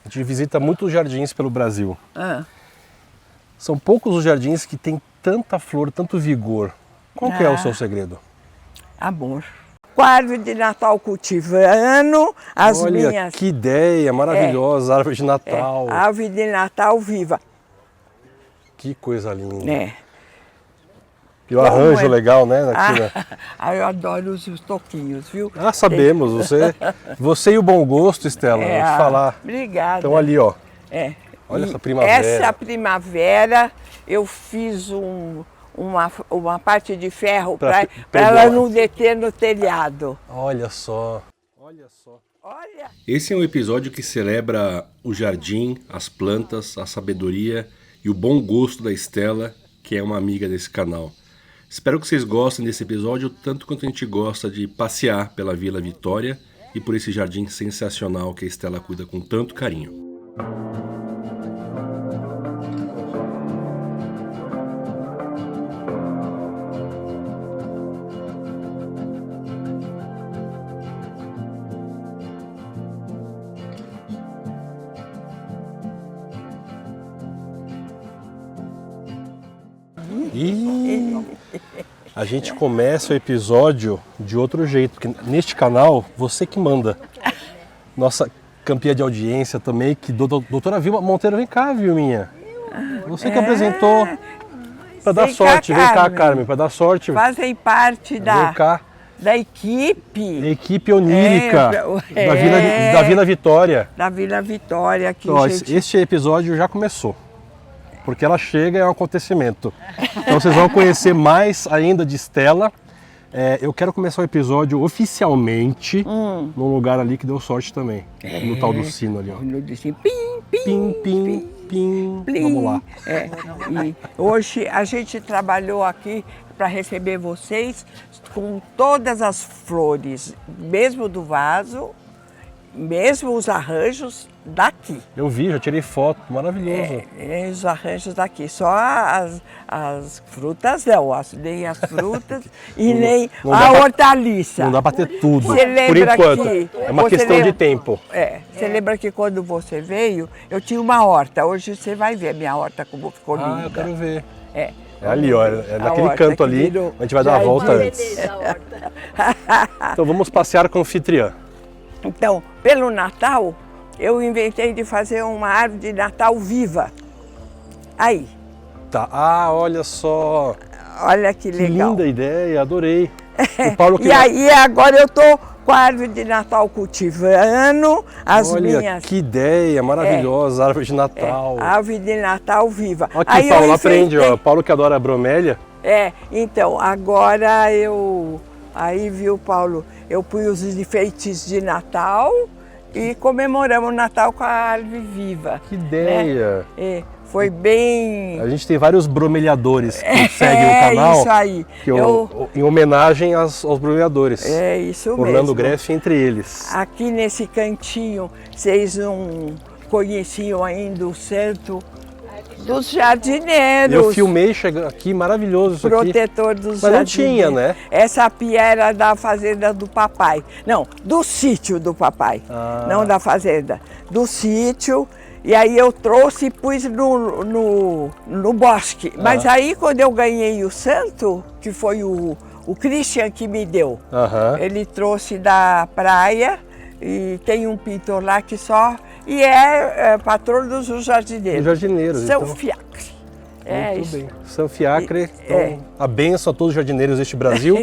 A gente visita muitos jardins pelo Brasil. Ah. São poucos os jardins que têm tanta flor, tanto vigor. Qual que é o seu segredo? Amor. Com a árvore de Natal cultivando, as Olha, minhas... que ideia maravilhosa, árvore de Natal. Árvore de Natal viva. Que coisa linda. É. E o arranjo é? legal, né? Aqui, né? Eu adoro os toquinhos, viu? Ah, sabemos. Você e o bom gosto, Estela, vou te falar. Obrigada. Então ali, ó. É. Olha E essa primavera. Essa primavera eu fiz uma parte de ferro para ela não deter no telhado. Olha só. Olha só. Olha. Esse é um episódio que celebra o jardim, as plantas, a sabedoria e o bom gosto da Estela, que é uma amiga desse canal. Espero que vocês gostem desse episódio tanto quanto a gente gosta de passear pela Vila Vitória e por esse jardim sensacional que a Estela cuida com tanto carinho. E a gente começa o episódio de outro jeito, porque neste canal, você que manda. Nossa campeã de audiência também, que doutora Vilma Monteiro, vem cá, Vilminha. Você que apresentou para dar sorte. Vem cá, Carmen, para dar sorte. Fazem parte Vem cá. Da equipe. Equipe onírica da Vila Vitória. Da Vila Vitória. Aqui, então, este episódio já começou. Porque ela chega é um acontecimento. Então vocês vão conhecer mais ainda de Estela. Eu quero começar o episódio oficialmente num lugar ali que deu sorte também. No tal do sino ali, ó. Pim, pim, pim, pim, pim. Vamos lá. E hoje a gente trabalhou aqui para receber vocês com todas as flores, mesmo do vaso, mesmo os arranjos daqui. Eu vi, já tirei foto, maravilhoso. Os arranjos daqui, só as frutas não, nem as frutas e nem a hortaliça. Não dá para ter tudo, Você por enquanto. Que é uma questão de tempo. Você lembra que quando você veio, eu tinha uma horta. Hoje você vai ver a minha horta como ficou linda. Eu quero ver. É ali, ó, é naquele canto ali, a gente vai dar a volta antes. Então vamos passear com a anfitriã. Então, pelo Natal, eu inventei de fazer uma árvore de Natal viva. Aí. Tá, olha só. Olha que legal. Que linda ideia, adorei. E aí agora eu tô com a árvore de Natal cultivando, as minhas... minhas... que ideia maravilhosa, árvore de Natal. Árvore de Natal viva. Aqui, aí Paulo, aprende, ó. Paulo que adora a bromélia. Então, agora aí, viu, Paulo, eu pus os enfeites de Natal e comemoramos o Natal com a árvore viva. Que ideia! Né? Foi bem... A gente tem vários bromelhadores que seguem o canal. Isso aí. Em homenagem aos bromelhadores. É isso mesmo. Orlando Greff entre eles. Aqui nesse cantinho, vocês não conheciam ainda o santo dos jardineiros. Eu filmei chegando aqui, maravilhoso isso aqui. Protetor dos jardineiros. Mas não tinha, né? Essa pia era da fazenda do papai. Não, do sítio do papai. Não da fazenda. Do sítio. E aí eu trouxe e pus no bosque. Mas aí quando eu ganhei o santo, que foi o Christian que me deu, ele trouxe da praia e tem um pintor lá que só... E é patrono dos jardineiros. Os jardineiros. São Fiacre. Muito bem. São Fiacre, então, a benção a todos os jardineiros deste Brasil.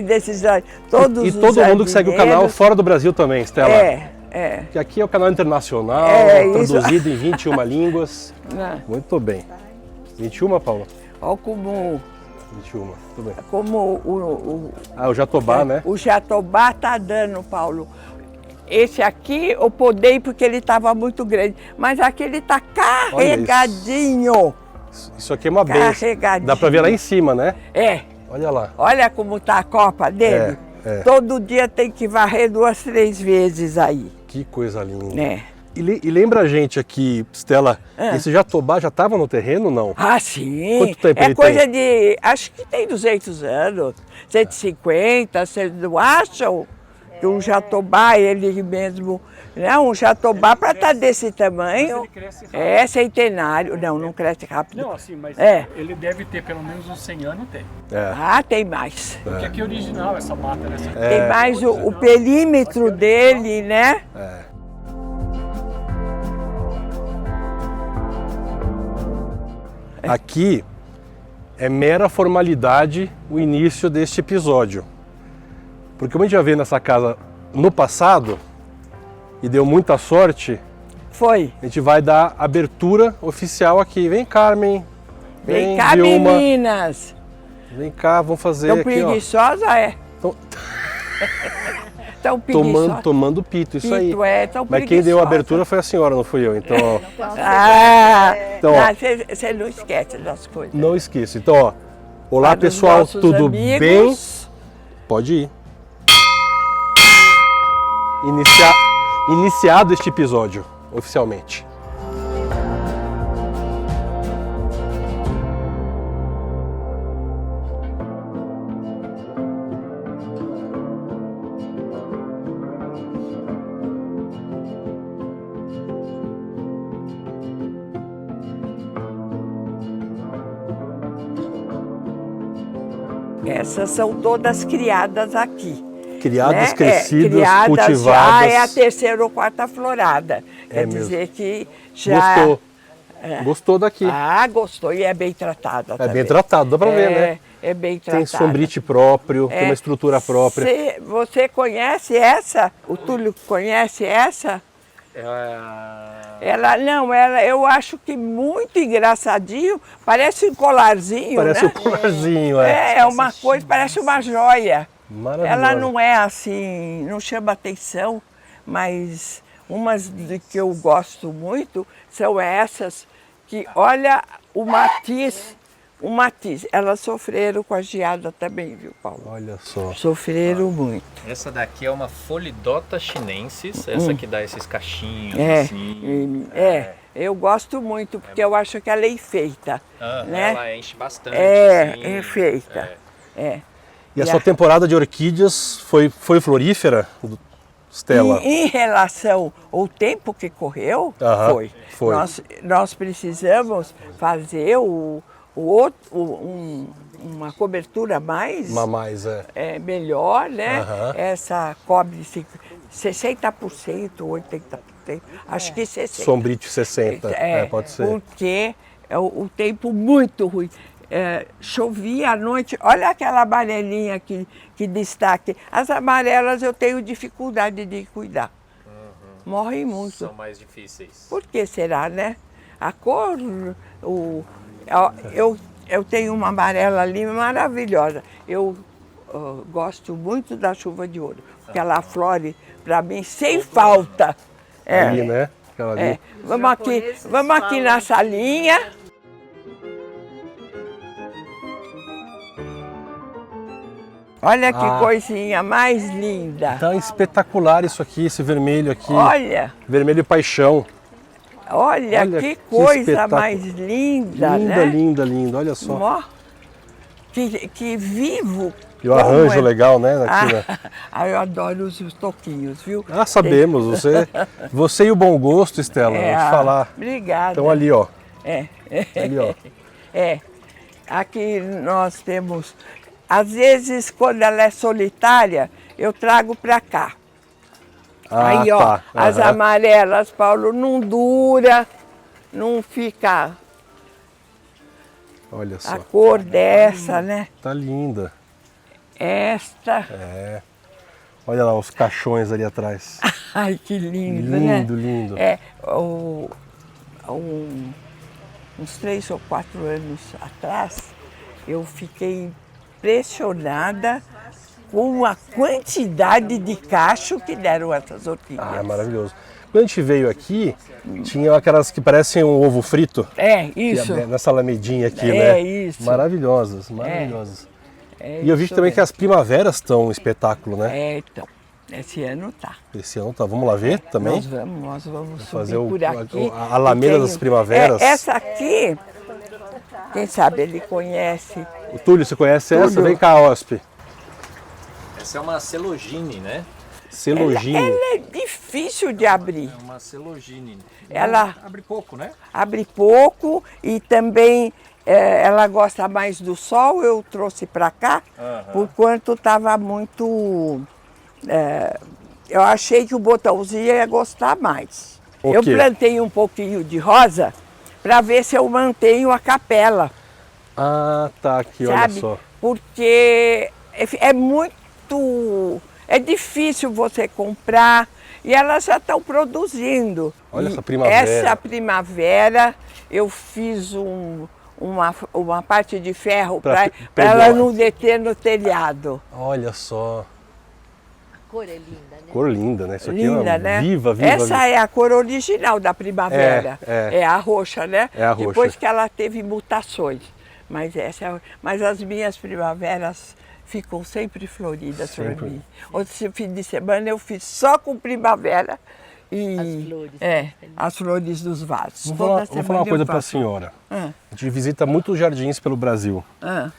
Todos e todo mundo que segue o canal fora do Brasil também, Estela. Que aqui é o canal internacional, traduzido em 21 línguas. Muito bem. 21, Paula? Olha como... 21, tudo bem. Como o jatobá, né? O jatobá tá dando, Paulo. Esse aqui eu podei porque ele estava muito grande, mas aquele está carregadinho. Isso aqui é uma benção. Dá para ver lá em cima, né? Olha lá. Olha como tá a copa dele. Todo dia tem que varrer 2, 3 vezes aí. Que coisa linda. E lembra a gente aqui, Estela, esse jatobá já estava no terreno, não? Sim. Quanto tempo ele coisa tem? de, acho que tem 200 anos, 150, vocês não acham? porque o jatobá, ele mesmo, né? Um jatobá para estar desse tamanho, Mas ele cresce rápido. é centenário. Não cresce rápido. Não, assim, mas É. ele deve ter pelo menos uns 100 anos, tem. Ah, tem mais. Porque aqui é original essa mata, né? Tem mais o perímetro dele, né? Aqui é mera formalidade o início deste episódio. Porque como a gente já veio nessa casa no passado e deu muita sorte, Foi. a gente vai dar abertura oficial aqui. Vem, Carmen. Vem cá, Vilma. meninas. Vem cá, vamos fazer Tão aqui, preguiçosa, é? ó. Tão preguiçosa. Tomando pito, isso aí. Pito, é, tão Mas quem deu a preguiçosa. abertura foi a senhora, não fui eu. Então, ó, Ah, Então, ó. você não esquece das coisas. não esqueça. Então, ó. Olá, Para os pessoal, nossos tudo amigos. bem? Pode ir. Iniciado este episódio, oficialmente. Essas são todas criadas aqui. Criadas, né? crescidas, Criadas cultivadas. já é a terceira ou quarta florada. Quer mesmo. dizer que já... Gostou. Gostou daqui. Ah, gostou e é bem tratada É também. bem tratado, dá pra ver, né? É bem tratada. Tem sombrite próprio, tem uma estrutura própria. Você conhece essa? O Túlio conhece essa? Eu acho que muito engraçadinho, parece um colarzinho, Parece né? um colarzinho, É uma coisa, parece uma joia. Maravilhosa. Ela não é assim, não chama atenção, mas umas que eu gosto muito são essas que, olha, o matiz, elas sofreram com a geada também, viu, Paulo? Olha só. Sofreram muito. Essa daqui é uma Folidota chinensis, essa que dá esses cachinhos É, assim. eu gosto muito, porque eu acho que ela é enfeita, né? Ela enche bastante. É enfeita. E a sua temporada de orquídeas foi florífera, Stella? Em relação ao tempo que correu, Aham, foi. Nós precisamos fazer uma cobertura mais, melhor, né? Aham. Essa cobre 60%, 80%, acho que 60%. Sombrite 60%, pode ser. Porque é o tempo muito ruim. Chovia à noite, olha aquela amarelinha que destaque. As amarelas eu tenho dificuldade de cuidar. Morrem muito. São mais difíceis. Por que será, né? A cor, eu tenho uma amarela ali maravilhosa. Eu gosto muito da chuva de ouro, porque ela flore para mim sem falta. Ali, né? Aquela ali. Vamos aqui na salinha. Olha que coisinha mais linda. Tá espetacular isso aqui, esse vermelho aqui. Olha. Vermelho paixão. Olha que coisa mais linda, né? Linda, olha só. Ó, que vivo. E o arranjo legal, né? Eu adoro os toquinhos, viu? Sabemos, você e o bom gosto, Stella, vou te falar. Obrigada. Então ali, ó. Ali, ó. Aqui nós temos, às vezes quando ela é solitária, eu trago para cá. Aí, ó, as amarelas, Paulo, não dura, não fica. Olha só. A cor dessa, né? Tá linda. Esta. Olha lá os caixões ali atrás. Ai, que lindo, né? Lindo. Uns 3 ou 4 anos atrás, eu fiquei impressionada com a quantidade de cacho que deram essas orquídeas. Maravilhoso. Quando a gente veio aqui, tinha aquelas que parecem um ovo frito. Isso. Nessa alamedinha aqui, né? Isso. Maravilhosas. E eu vi também que as primaveras estão um espetáculo, né? Então. Esse ano tá. Esse ano tá. Vamos lá ver também? Nós vamos fazer subir por aqui. A Alameda das Primaveras. Essa aqui, quem sabe ele conhece. O Túlio, você conhece essa? Vem cá, hóspede. Essa é uma Celogine, né? Celogine. Ela é difícil de abrir. É uma celogine. Ela Abre pouco, né? abre pouco e também ela gosta mais do sol. Eu trouxe para cá, por quanto estava muito... eu achei que o botãozinho ia gostar mais. O Eu quê? plantei um pouquinho de rosa para ver se eu mantenho a capela, Ah, tá aqui, sabe? olha só. Porque é muito... É difícil você comprar e elas já estão produzindo. Olha E essa primavera. Essa primavera eu fiz uma parte de ferro para ela não deter no telhado. Olha só. A cor é linda, né? Cor linda, né? Isso aqui Linda, é né? viva. Essa é a cor original da primavera. É. A roxa, né? É a roxa. Depois que ela teve mutações. Mas as minhas primaveras ficam sempre floridas para Sempre. mim. Outro fim de semana eu fiz só com primavera e As flores. as flores dos vasos. Vou Toda falar uma semana coisa eu para a faço. senhora. Ah, A gente visita muitos jardins pelo Brasil. ah.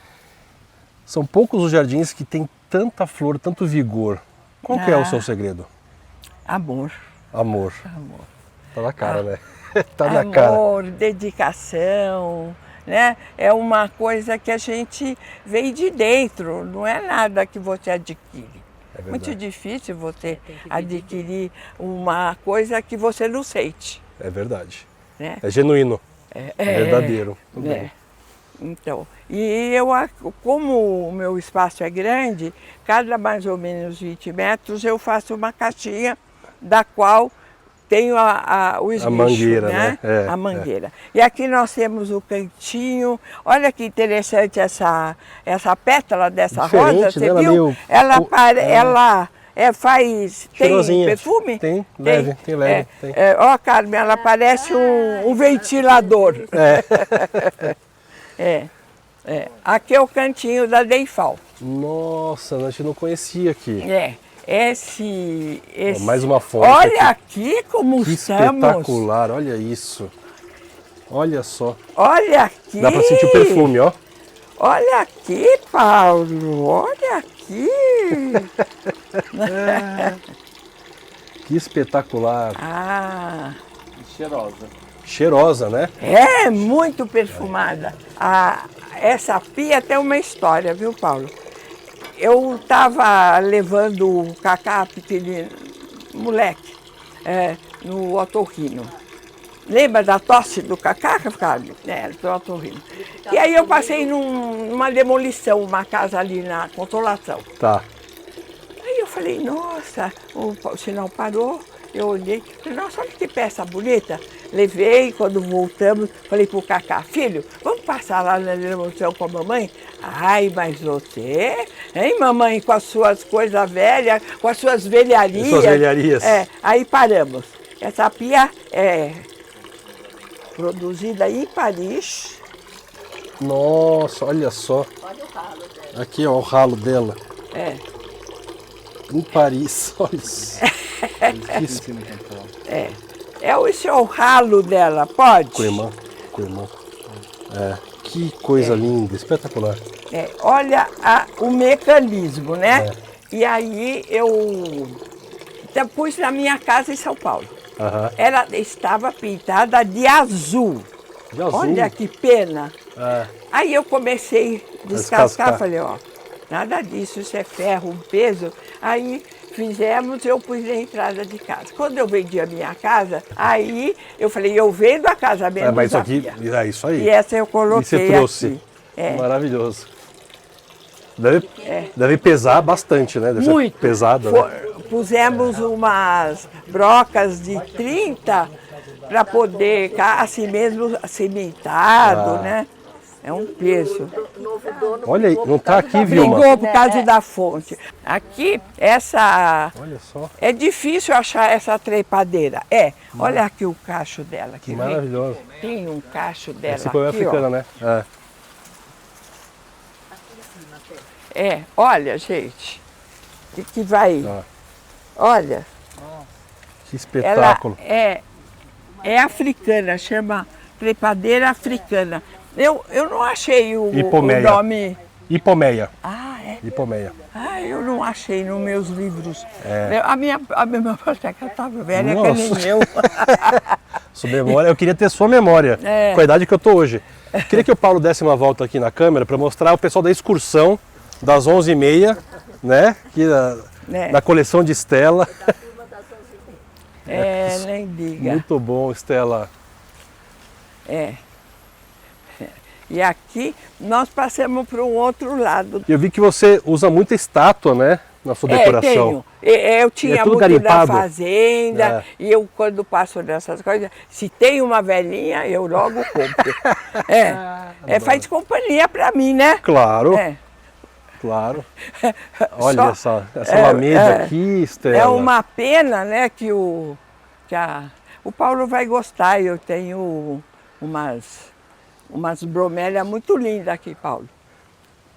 São poucos os jardins que têm tanta flor, tanto vigor. Qual que é o Ah. seu segredo? Amor. Amor. Amor. Tá na cara, né? Tá na cara. Amor, dedicação, né? É uma coisa que a gente vem de dentro, não é nada que você adquire. verdade. Muito difícil você adquirir uma coisa que você não sente, É verdade. né? É genuíno. É verdadeiro. Tudo bem. Então, como o meu espaço é grande, cada mais ou menos 20 metros eu faço uma caixinha da qual tenho o esguicho, mangueira, né? A mangueira. E aqui nós temos o cantinho. Olha que interessante essa pétala dessa Diferente, rosa, você né? Ela viu? meio- Ela faz... Tem Cheirosinha. perfume? Tem, leve, tem leve, tem. Ó, Carmen, ela parece um ventilador. Aqui é o cantinho da Deifal. Nossa, a gente não conhecia aqui. Esse... Mais uma fonte Olha aqui. aqui como Que estamos. espetacular, olha isso. Olha só. Olha aqui. Dá pra sentir o perfume, ó. Olha aqui, Paulo. Olha aqui. Que espetacular. Ah, Cheirosa. Cheirosa, né? é muito perfumada. Essa pia tem uma história, viu, Paulo? Eu estava levando o Cacá pequenino, moleque, no otorrino. Lembra da tosse do Cacá, Carmen? Do otorrino. E aí eu passei numa demolição, uma casa ali na Consolação. Tá. Aí eu falei, nossa, o sinal parou, eu olhei, falei, nossa, olha que peça bonita. Levei, quando voltamos, falei pro Cacá, filho, vamos passar lá na demolição com a mamãe? Ai, mas você, hein, mamãe, com as suas coisas velhas, com as suas velharias. Suas velharias. Aí paramos. Essa pia é produzida em Paris. Nossa, olha só. Olha o ralo dela. Aqui, ó, o ralo dela. Em Paris, olha isso. Esse é o ralo dela, pode? Com irmã. Que coisa linda, espetacular. Olha o mecanismo, né? E aí eu pus na minha casa em São Paulo. Aham. Ela estava pintada de azul. De azul. Olha que pena. Aí eu comecei a descascar, falei, ó, nada disso, isso é ferro, um peso. Aí fizemos, eu pus na entrada de casa. Quando eu vendi a minha casa, aí eu falei, eu vendo a casa menos Mas isso a aqui, pia. é isso aí. E essa eu E coloquei você trouxe. aqui. Maravilhoso. Deve pesar bastante, né? Deve Muito. ser pesada, né? Pusemos umas brocas de 30 para poder ficar assim mesmo cimentado, né? É um peso. Olha aí, não tá aqui, Vilma? Brigou por causa da fonte. Aqui, Olha só. é difícil achar essa trepadeira. Olha aqui o cacho dela. Que maravilhoso. Tem um cacho dela Esse foi aqui, africana, ó. né? Olha, gente. Que vai... Olha, Que espetáculo. ela é africana, chama trepadeira africana. Eu não achei o Hipomeia. nome... Hipomeia. Ah, é? Hipomeia. Ah, eu não achei nos meus livros. A minha biblioteca estava velha, que nem eu. Sua memória, eu queria ter sua memória, com a idade que eu tô hoje. Queria que o Paulo desse uma volta aqui na câmera para mostrar o pessoal da excursão das 11h30, né? Aqui da coleção de Estela. Nem diga. Muito bom, Estela. E aqui nós passamos para um outro lado. Eu vi que você usa muita estátua, né? Na sua decoração. Tenho. Eu tinha tudo muito garimpado? da fazenda, e eu quando passo nessas coisas, se tem uma velhinha, eu logo compro. Faz companhia para mim, né? Claro, claro. Olha essa alameda aqui, Estela. É uma pena, né, que o Paulo vai gostar. Eu tenho umas bromélias muito lindas aqui, Paulo.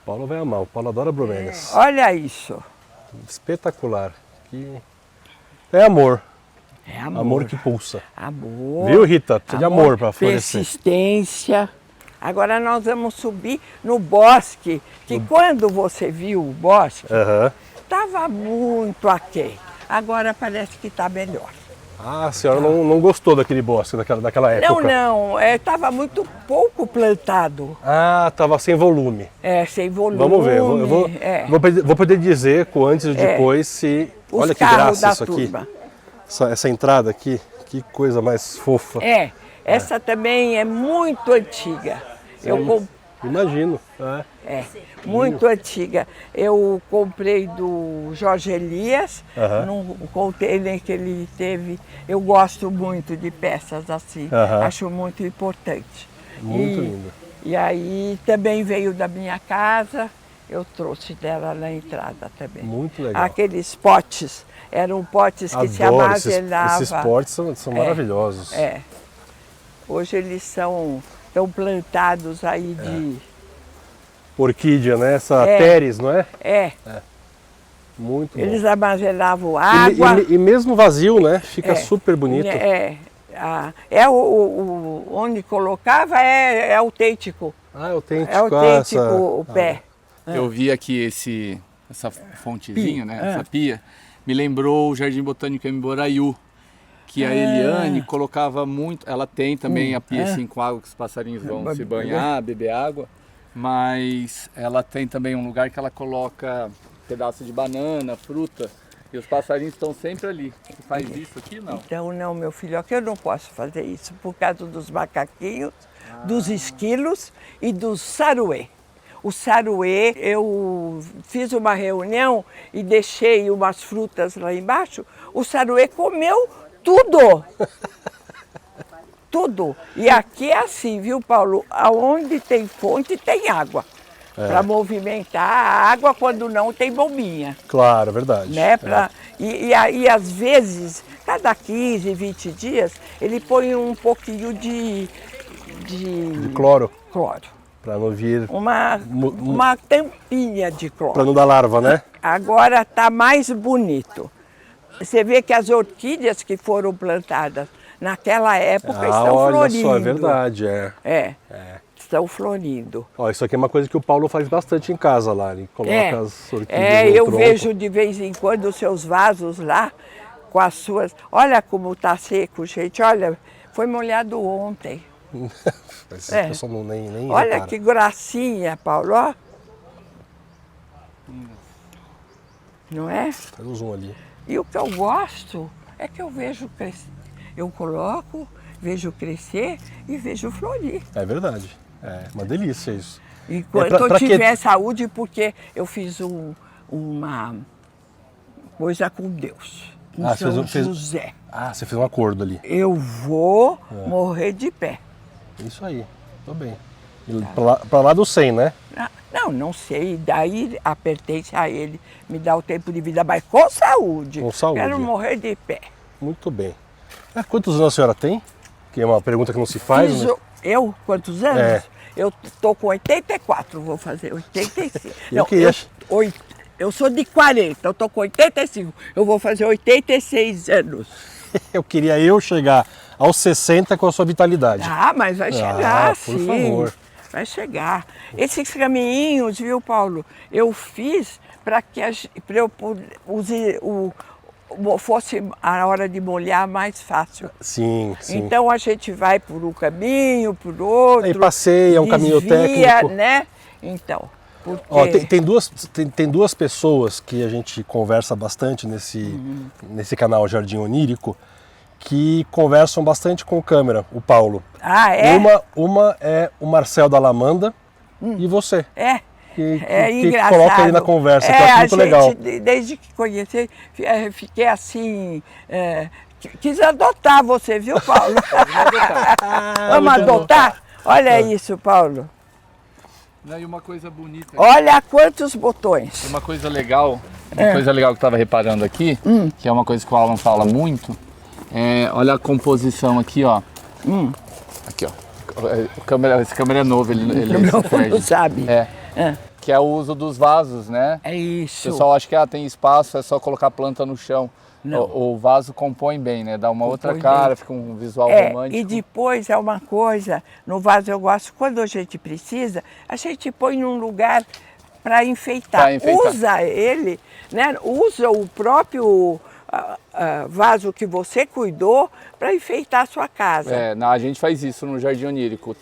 O Paulo vai amar, o Paulo adora bromélias. Olha isso. Espetacular. É amor. É amor. Amor que pulsa. Amor. Viu, Rita? Precisa de amor para florescer. Persistência. Agora nós vamos subir no bosque, que quando você viu o bosque, estava muito aquém. Agora parece que está melhor. Ah, a senhora não gostou daquele bosque, daquela época? Não, estava muito pouco plantado. Ah, estava sem volume. Sem volume. Vamos ver, vou poder dizer com antes e depois se... Olha que graça isso aqui. Essa entrada aqui, que coisa mais fofa. Essa também é muito antiga. Imagino. Muito antiga. Eu comprei do Jorge Elias, num container que ele teve. Eu gosto muito de peças assim, acho muito importante. Muito lindo. E aí também veio da minha casa, eu trouxe dela na entrada também. Muito legal. Aqueles potes, eram potes que se armazenavam. Esses potes são maravilhosos. Hoje eles estão plantados aí de... Orquídea, né? Essa teres, não é? Muito bom. Eles armazenavam água. E mesmo vazio, né? Fica super bonito. Onde colocava é autêntico. Ah, é autêntico. É autêntico o pé. Eu vi aqui essa fontezinha, né? Essa pia. Me lembrou o Jardim Botânico em Boraiú. Que a Eliane colocava muito... Ela tem também a pia assim com água que os passarinhos vão se banhar, beber água. Mas ela tem também um lugar que ela coloca pedaço de banana, fruta. E os passarinhos estão sempre ali. Você faz isso aqui, não? Então, não, meu filho, aqui eu não posso fazer isso por causa dos macaquinhos, dos esquilos e do saruê. O saruê, eu fiz uma reunião e deixei umas frutas lá embaixo. O saruê comeu tudo. Tudo. E aqui é assim, viu, Paulo? Aonde tem fonte, tem água. Para movimentar a água, quando não, tem bombinha. Claro, verdade. Né? E aí, às vezes, cada 15, 20 dias, ele põe um pouquinho de cloro. Cloro. Para não vir... Uma tampinha de cloro. Para não dar larva, né? Agora está mais bonito. Você vê que as orquídeas que foram plantadas naquela época estão florindo. Olha só, é verdade, Estão florindo. Ó, isso aqui é uma coisa que o Paulo faz bastante em casa lá, ele coloca as orquídeas no eu tronco. vejo de vez em quando os seus vasos lá, com as suas... Olha como está seco, gente, olha, foi molhado ontem. Mas esse pessoal nem olha repara. que gracinha, Paulo, ó. Não é? Faz um zoom ali. E o que eu gosto é que eu vejo crescer. Eu coloco, vejo crescer e vejo florir. É verdade. É uma delícia isso. Enquanto eu tiver saúde, porque eu fiz uma coisa com Deus, com São José. Ah, você fez um acordo ali. Eu vou morrer de pé. Isso aí, tô bem. Pra lá do 100, né? Não sei, daí pertence a ele, me dá o tempo de vida, mas com saúde. Com saúde. Quero morrer de pé. Muito bem. Quantos anos a senhora tem? Que é uma pergunta que não se faz, né? Eu? Quantos anos? Eu tô com 84, vou fazer 85. Eu sou de 40, eu tô com 85, eu vou fazer 86 anos. Eu queria chegar aos 60 com a sua vitalidade. Mas vai chegar, por sim. favor. vai chegar. Esses caminhinhos, viu, Paulo, eu fiz para que eu fosse a hora de molhar mais fácil. Sim, sim. Então a gente vai por um caminho, por outro. Aí passeia, um caminho técnico. Né? Então, porque... Ó, tem duas pessoas que a gente conversa bastante nesse canal Jardim Onírico, que conversam bastante com câmera, o Paulo. Ah, é? Uma é o Marcel da Lamanda e você. É. Que engraçado. Coloca ele na conversa, que eu acho muito legal. Desde que conheci, fiquei assim... quis adotar você, viu, Paulo? Vamos adotar? Olha isso, Paulo. E uma coisa bonita. Olha quantos botões. Uma coisa legal que eu estava reparando aqui, que é uma coisa que o Alan fala muito, olha a composição aqui, ó. Aqui, ó. Esse câmera é novo, ele não sabe. Que é o uso dos vasos, né? É isso. O pessoal acha que tem espaço, é só colocar planta no chão. Não. O vaso compõe bem, né? Dá uma outra cara, fica um visual romântico. E depois é uma coisa, no vaso eu gosto, quando a gente precisa, a gente põe num lugar para enfeitar. Usa ele, né? Usa o próprio vaso que você cuidou para enfeitar a sua casa. A gente faz isso no Jardim Onírico.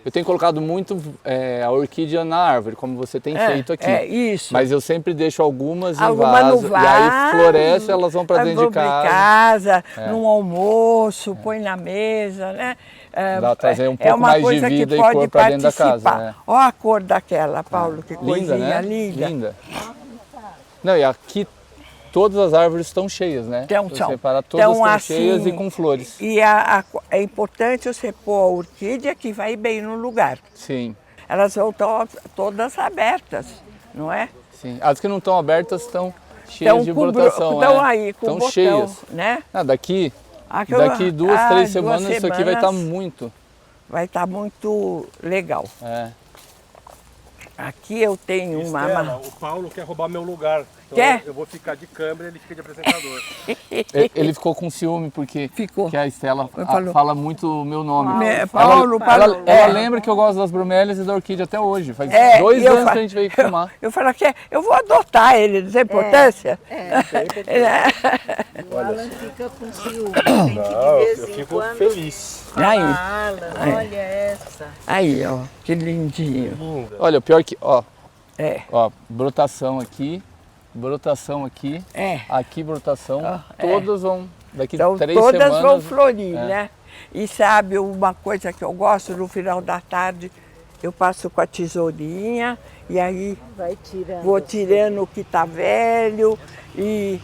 Eu tenho colocado muito a orquídea na árvore, como você tem feito aqui. Isso. Mas eu sempre deixo algumas em vaso, no vaso, e aí floresce, elas vão para dentro de casa. Num almoço, põe na mesa, né? Dá trazer um pouco mais de vida e cor para dentro da casa. Né? Olha a cor daquela, Paulo, que linda, coisinha né? linda. Não, e aqui todas as árvores estão cheias, né? Todas estão cheias e com flores. E é importante você pôr a orquídea que vai bem no lugar. Sim. Elas vão todas abertas, não é? Sim. As que não estão abertas estão cheias de brotação. Estão aí com estão botão, cheias. Né? Daqui 2, 3 semanas isso aqui vai estar muito. Vai estar muito legal. Aqui eu tenho Estela, o Paulo quer roubar meu lugar. Então quer? Eu vou ficar de câmera e ele fica de apresentador. Ele ficou com ciúme porque que a Estela fala muito o meu nome. Paulo. Ela lembra que eu gosto das bromélias e da orquídea até hoje. Faz 2 anos que a gente veio filmar. Eu falo que eu vou adotar ele, não tem importância? O Alan fica com ciúme. Eu fico feliz. Olha essa. Aí, ó, que lindinho. Olha, o pior que, ó, brotação aqui, aqui brotação, todas vão, daqui então, 3 semanas... todas vão florir, né? E sabe, uma coisa que eu gosto, no final da tarde, eu passo com a tesourinha e aí vou tirando o que tá velho e...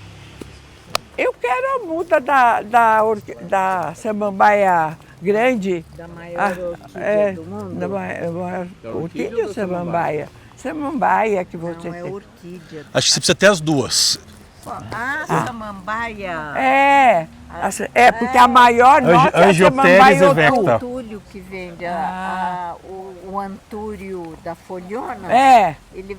Eu quero a muda da samambaia grande. Da maior orquídea do mundo? Da maior orquídea ou samambaia? Samambaia que você tem. Não, é orquídea. Acho que você precisa ter as duas. Samambaia. Porque a maior nota é a Angiopteris samambaia evecta. O antúrio que vende, o antúrio da folhona, ele viu...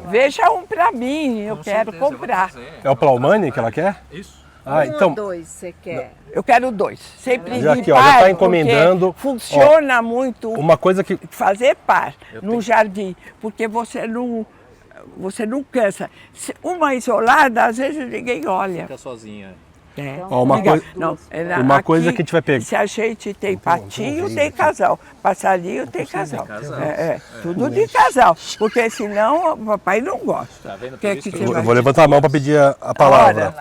Veja um pra mim, eu quero comprar. É o Plaumani que ela quer? Isso. Ou 2 você quer? Eu quero 2. Sempre Já de aqui, ó, par, já tá encomendando. Funciona muito Uma coisa que... fazer par no jardim, porque você não cansa. Uma isolada, às vezes ninguém olha. Fica sozinha. Uma coisa que a gente vai pegar. Se a gente tem patinho, tem casal. Passarinho, tem casal. Tudo de casal. Porque senão o papai não gosta. Tá vendo? Eu vou levantar a mão para pedir a palavra.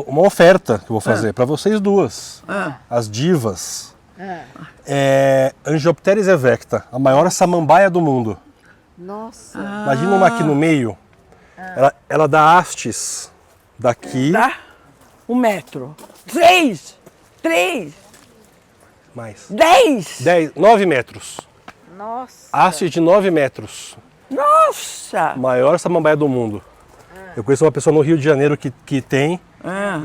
Uma oferta que eu vou fazer para vocês duas. As divas. Angiopteris evecta, a maior samambaia do mundo. Nossa. Imagina uma aqui no meio. Ela dá hastes daqui. Dá 1 metro. 3. Mais. 10. 9 metros. Nossa. Hastes de 9 metros. Nossa. Maior samambaia do mundo. Eu conheço uma pessoa no Rio de Janeiro que tem.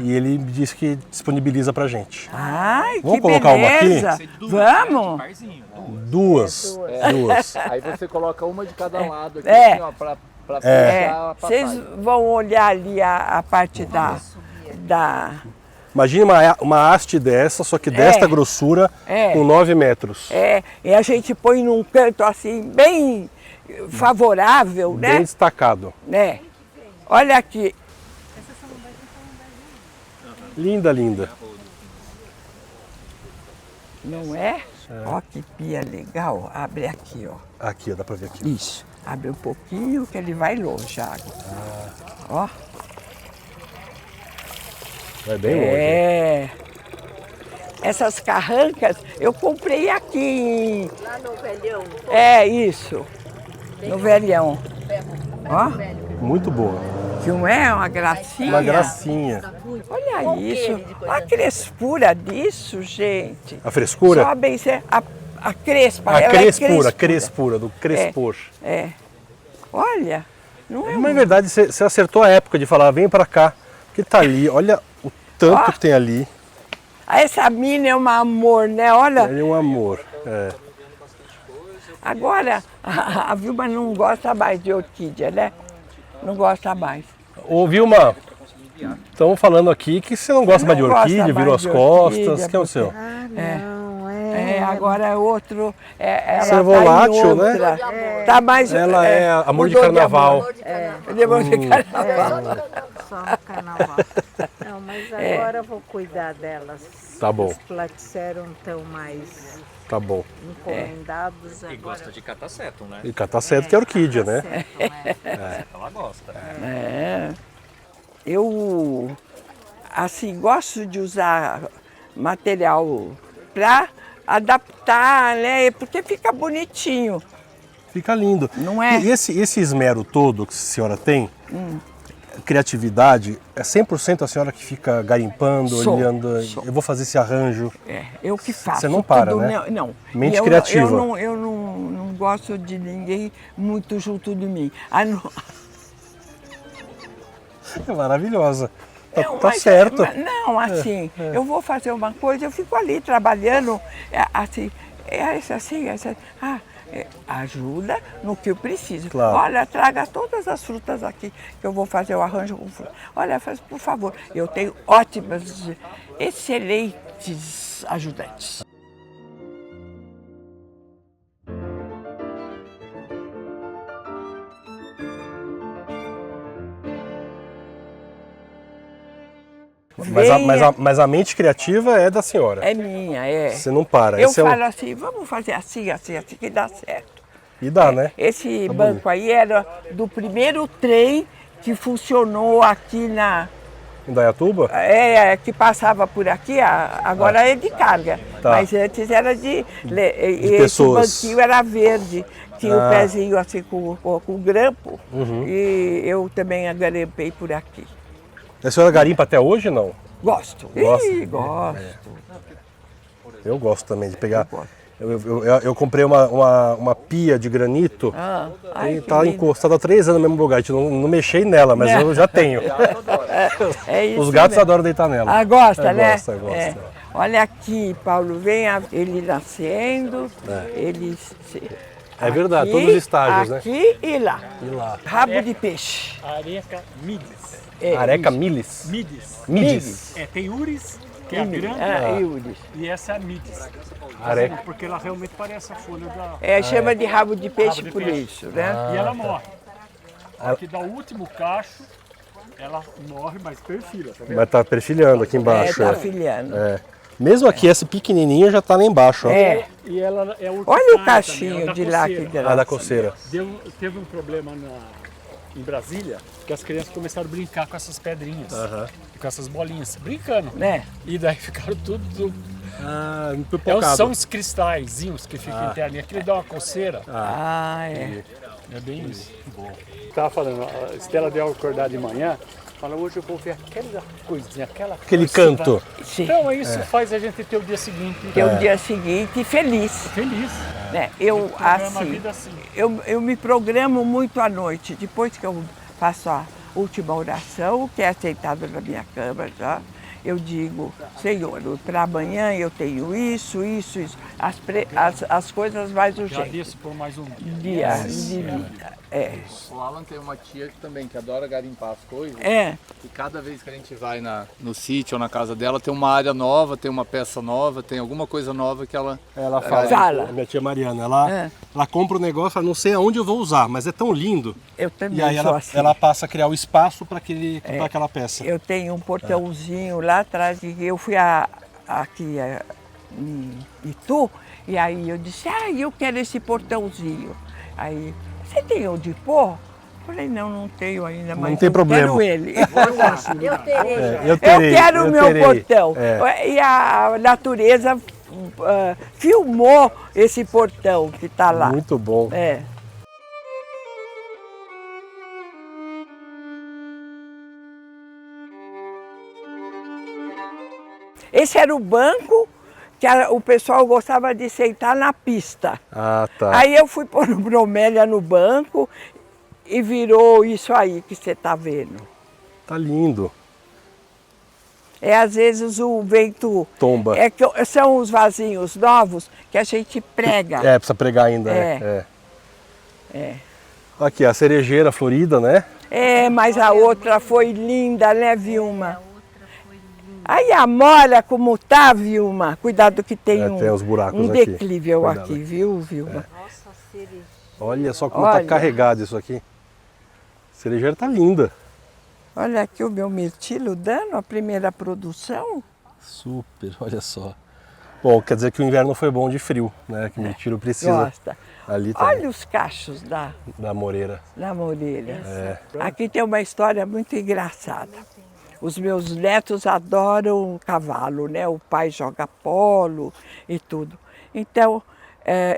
E ele me disse que disponibiliza pra gente. Ai, Vamos que colocar beleza. uma aqui? Vamos. Duas. Aí você coloca uma de cada lado aqui, assim, ó, pra fechar a Vocês passagem. vão olhar ali a parte da Imagine uma haste dessa, só que desta grossura, com 9 metros. E a gente põe num canto assim, bem favorável, né? Bem destacado. Né? Olha aqui. Linda, linda. Não é? Ó que pia legal. Abre aqui, ó. Aqui, ó, dá pra ver aqui. Isso. Abre um pouquinho que ele vai longe a água. Ó. Vai bem longe. Essas carrancas eu comprei aqui. Lá no Velhão. Isso. No Velhão. Ó. Muito boa. Que não é uma gracinha? Uma gracinha. Olha isso. Olha a crespura disso, gente. A frescura? Só bem, a crespa. A ela crespura, é crespura, do crespor. Olha, não é. Mas, na verdade, você acertou a época de falar, vem pra cá. Porque tá ali, olha o tanto que tem ali. Essa mina é um amor, né? Olha. É um amor. Agora, a Vilma não gosta mais de orquídea, né? Não gosta mais. Ô, Vilma, estamos falando aqui que você não gosta mais de orquídea, virou as costas. Que é o seu? Ah, não, agora é outro. Ela Você é volátil, né? Tá mais. Ela é amor de carnaval. Amor de carnaval. Só no carnaval. Não, mas agora eu vou cuidar delas. Tá bom. Os platicérum estão mais Tá bom. encomendados. E gosta de catacétum, né? E cataceto que é orquídea, né? Ela gosta. Eu, assim, gosto de usar material para adaptar, né? Porque fica bonitinho. Fica lindo. Não é? E esse esmero todo que a senhora tem, criatividade, é 100% a senhora que fica garimpando, olhando, eu vou fazer esse arranjo. Eu que faço. Você não para, tudo, né? Não. Mente criativa. Eu não gosto de ninguém muito junto de mim. É maravilhosa. Tá Mas, certo. Não, assim, eu vou fazer uma coisa, eu fico ali trabalhando, assim, ajuda no que eu preciso. Claro. Olha, traga todas as frutas aqui, que eu vou fazer o arranjo com fruta. Olha, faz, por favor, eu tenho ótimas, excelentes ajudantes. Mas a mente criativa é da senhora. É minha, Você não para. Eu falo assim, vamos fazer assim, que dá certo. E dá, né? Esse banco aí era do primeiro trem que funcionou aqui Em Dayatuba? Que passava por aqui, agora é de carga. Tá. Mas antes era de esse pessoas. banquinho era verde, tinha o pezinho assim com grampo. E eu também agarimpei por aqui. A senhora garimpa até hoje, não? Gosto. Gosta? Gosto. Eu gosto também de pegar. Eu comprei uma pia de granito e está encostada há 3 anos no mesmo lugar. A gente não mexei nela, mas eu já tenho. Os gatos adoram deitar nela. Gosta, né? Gosta. Olha aqui, Paulo, vem ele nascendo, ele... É verdade, todos os estágios, né? Aqui e lá. Rabo de peixe. Areca midis. Areca milis? Midis. Tem Uris, que é a grande, Uris. e essa é a midis. Areca. Porque ela realmente parece a folha da... Chama de rabo de peixe Rabo de por peixe. isso, né? E ela morre. Aqui dá o último cacho, ela morre, mas perfila, tá vendo? Mas tá perfilhando aqui embaixo. Tá filhando. Mesmo aqui, esse pequenininho já tá lá embaixo. Ó. E ela é Olha o cachinho de lá que deu. Da coceira. Teve um problema em Brasília, que as crianças começaram a brincar com essas pedrinhas, e com essas bolinhas, brincando. E daí ficaram tudo... são os cristalzinhos que ficam internos, aquilo dá uma coceira. É bem isso. Bom. Tava falando, a Estela deu acordar de manhã, fala, hoje eu vou ver aquela coisinha, aquele canto. Então isso faz a gente ter o dia seguinte. Ter o dia seguinte feliz. Feliz. Eu me programo muito à noite, depois que eu faço a última oração, que é aceitado na minha cama já, eu digo, Senhor, para amanhã eu tenho isso. as coisas mais Já urgentes. disse por mais um Dia. O Alan tem uma tia também que adora garimpar as coisas. E cada vez que a gente vai no sítio ou na casa dela, tem uma área nova, tem uma peça nova, tem alguma coisa nova que ela fala. A minha tia Mariana, ela compra o negócio, fala, não sei aonde eu vou usar, mas é tão lindo. Eu também E aí sou assim. ela passa a criar o espaço para aquela peça. Eu tenho um portãozinho lá atrás, e eu fui aqui em Itu, e aí eu disse, eu quero esse portãozinho. Aí, você tem onde pôr? Falei, não tenho ainda, mas tem problema. Quero ele. Eu terei. Eu quero o meu portão. E a natureza filmou esse portão que está lá. Muito bom. Esse era o banco que o pessoal gostava de sentar na pista. Ah, tá. Aí eu fui pôr bromélia no banco e virou isso aí que você está vendo. Tá lindo. Às vezes o vento... Tomba. São os vasinhos novos que a gente prega. Precisa pregar ainda. Aqui, a cerejeira florida, né? Mas a outra foi linda, né, Vilma? Aí a mora como tá, Vilma? Cuidado que tem tem os buracos um aqui. declive Cuidado. aqui, viu, Vilma? Nossa, cerejeira. Olha só como tá carregado isso aqui. A cerejeira tá linda. Olha aqui o meu mirtilo dando a primeira produção. Super, olha só. Bom, quer dizer que o inverno foi bom de frio, né? Que o mirtilo precisa. Gosta. Ali Olha os cachos da moreira. Moreira. Aqui tem uma história muito engraçada. Os meus netos adoram cavalo, né? O pai joga polo e tudo. Então,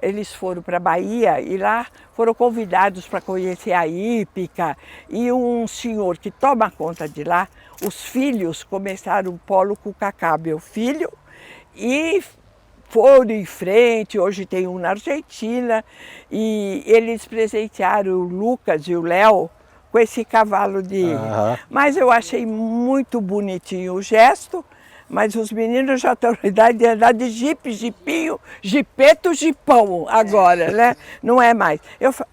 eles foram para a Bahia e lá foram convidados para conhecer a hípica. E um senhor que toma conta de lá, os filhos começaram o polo com o Cacá, meu filho, e foram em frente. Hoje tem um na Argentina. E eles presentearam o Lucas e o Léo com esse cavalo dele. Mas eu achei muito bonitinho o gesto, mas os meninos já estão na idade de andar de jipe, jipinho, jipeto, jipão agora, né? Não é mais.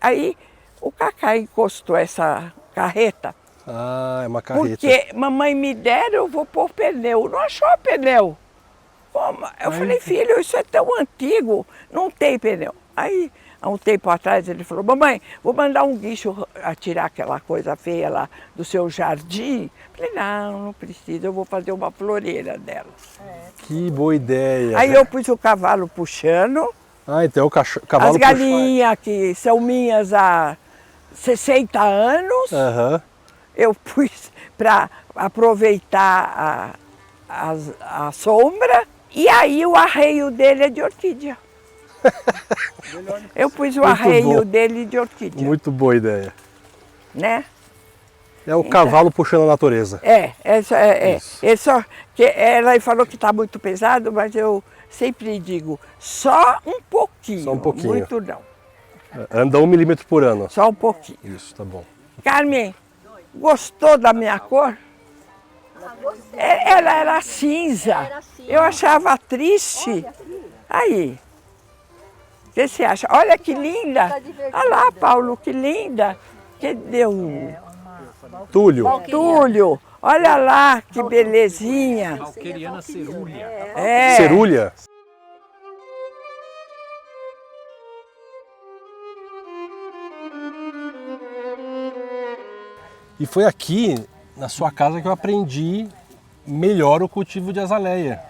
Aí o Cacá encostou essa carreta. É uma carreta. Porque mamãe me deram, eu vou pôr pneu. Não achou pneu. Eu falei, filho, isso é tão antigo, não tem pneu. Aí, há um tempo atrás, ele falou, mamãe, vou mandar um guincho a tirar aquela coisa feia lá do seu jardim. Falei, não precisa, eu vou fazer uma floreira dela. Que boa ideia. Aí eu pus o cavalo puxando. Então o cavalo as galinhas que são minhas há 60 anos, eu pus para aproveitar a sombra. E aí o arreio dele é de orquídea. Eu pus o arreio dele de orquídea. Muito boa ideia. Né? É o cavalo puxando a natureza. Ela falou que está muito pesado, mas eu sempre digo, só um pouquinho. Só um pouquinho. Muito não. Anda 1 milímetro por ano. Só um pouquinho. Isso, tá bom. Carmen, gostou da minha cor? Ela era cinza. Eu achava triste. Aí. O que você acha? Olha que linda. Olha lá, Paulo, que linda. Que deu? Túlio. Túlio. Olha lá, que belezinha. Valqueriana cerúlea. Cerúlea? E foi aqui, na sua casa, que eu aprendi melhor o cultivo de azaleia.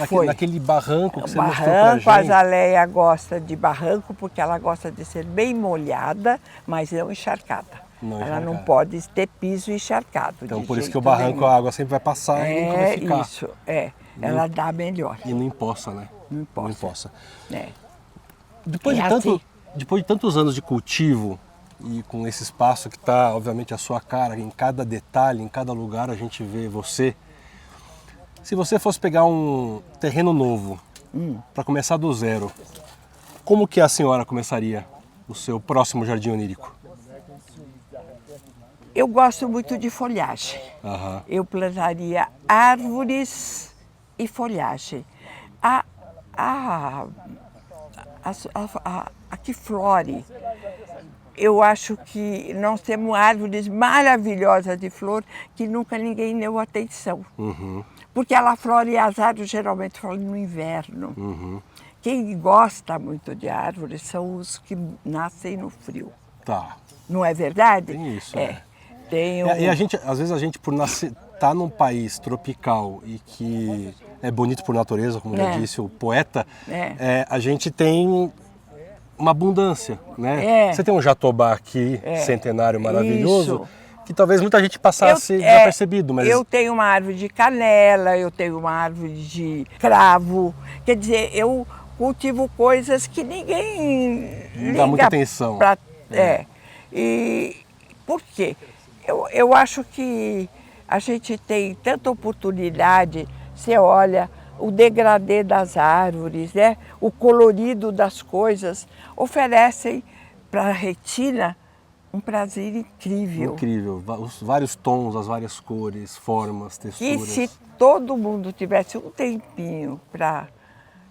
Foi. Naquele barranco que você mostrou pra gente. A azaleia gosta de barranco porque ela gosta de ser bem molhada, mas não encharcada. Ela não pode ter piso encharcado. Então por isso que o barranco, a água sempre vai passar e nunca vai ficar. Isso, ela dá melhor. E não empoça, né? Não empoça. Depois de tantos anos de cultivo, e com esse espaço que está, obviamente, a sua cara, em cada detalhe, em cada lugar a gente vê você. Se você fosse pegar um terreno novo, para começar do zero, como que a senhora começaria o seu próximo jardim onírico? Eu gosto muito de folhagem. Eu plantaria árvores e folhagem. a que flore. Eu acho que nós temos árvores maravilhosas de flor que nunca ninguém deu atenção. Porque ela flore e as árvores geralmente floram no inverno. Quem gosta muito de árvores são os que nascem no frio. Tá. Não é verdade? Tem isso, é. né? Tem E a gente, às vezes a gente, por estar num país tropical e que é bonito por natureza, como já disse o poeta, a gente tem uma abundância, né? Você tem um jatobá aqui, centenário maravilhoso, isso. que talvez muita gente passasse desapercebido, mas... Eu tenho uma árvore de canela, eu tenho uma árvore de cravo, quer dizer, eu cultivo coisas que ninguém liga dá muita atenção. E por quê? Eu acho que a gente tem tanta oportunidade, você olha o degradê das árvores, né? O colorido das coisas, oferecem para a retina um prazer incrível. Incrível, os vários tons, as várias cores, formas, texturas. E se todo mundo tivesse um tempinho para...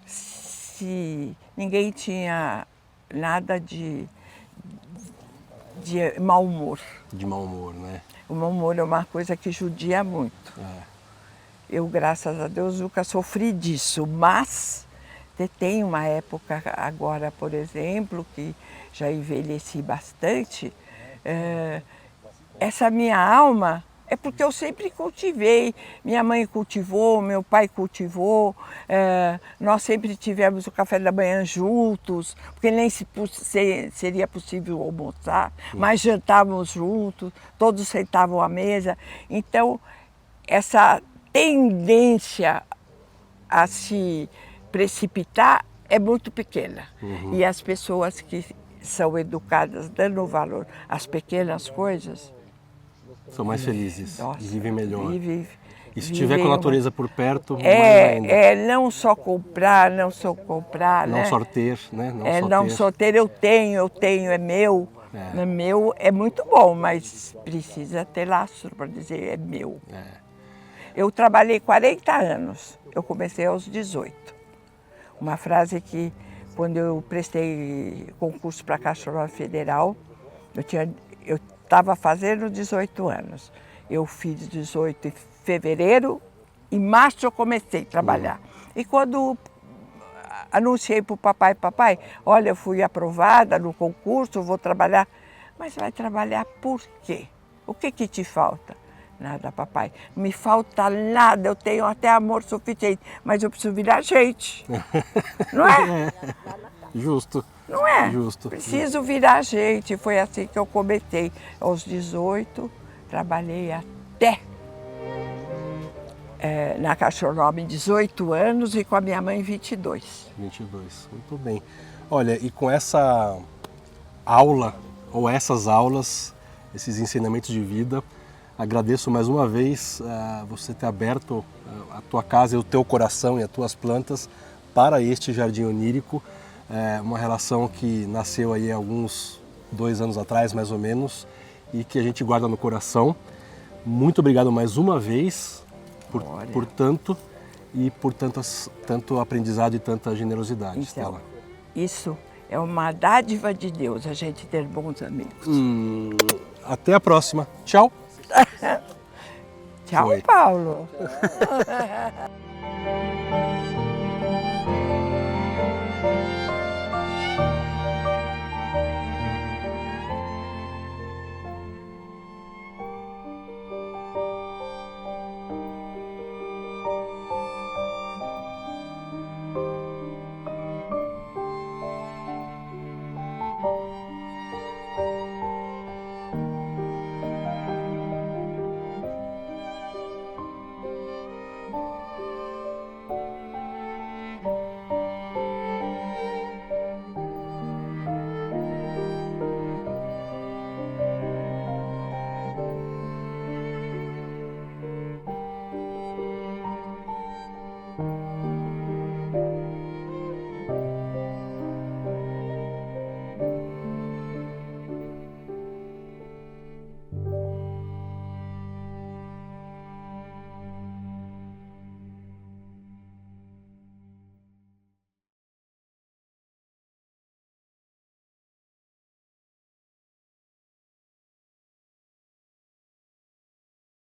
Se ninguém tinha nada de mau humor. De mau humor, né? O mau humor é uma coisa que judia muito. Eu, graças a Deus, nunca sofri disso, mas tem uma época agora, por exemplo, que já envelheci bastante, essa minha alma é porque eu sempre cultivei. Minha mãe cultivou, meu pai cultivou, nós sempre tivemos o café da manhã juntos, porque nem seria possível almoçar, mas jantávamos juntos, todos sentavam à mesa. Então, essa tendência a se precipitar é muito pequena. E as pessoas que são educadas, dando valor às pequenas coisas, são mais felizes, nossa, e vivem melhor. E se vivem tiver com a natureza por perto, mais ainda. Não só comprar, não Não só ter, né? Não só ter, eu tenho, é meu. É meu, é muito bom, mas precisa ter lastro para dizer é meu. Eu trabalhei 40 anos, eu comecei aos 18. Uma frase que, quando eu prestei concurso para a Caixa Econômica Federal, eu estava fazendo 18 anos. Eu fiz 18 em fevereiro, em março eu comecei a trabalhar. E quando anunciei para o papai, olha, eu fui aprovada no concurso, vou trabalhar. Mas vai trabalhar por quê? O que te falta? Nada, papai. Não me falta nada, eu tenho até amor suficiente, mas eu preciso virar gente. Não é? Justo. Não é? Justo. Preciso virar gente. Foi assim que eu comecei. Aos 18, trabalhei até na Caixa Econômica 18 anos e com a minha mãe 22. 22, muito bem. Olha, e com essa aula, ou essas aulas, esses ensinamentos de vida, agradeço mais uma vez você ter aberto a tua casa e o teu coração e as tuas plantas para este jardim onírico. Uma relação que nasceu aí há uns 2 anos atrás, mais ou menos, e que a gente guarda no coração. Muito obrigado mais uma vez por tanto e por tanto aprendizado e tanta generosidade, Stella. Isso é uma dádiva de Deus, a gente ter bons amigos. Até a próxima. Tchau. Tchau, Foi. Paulo.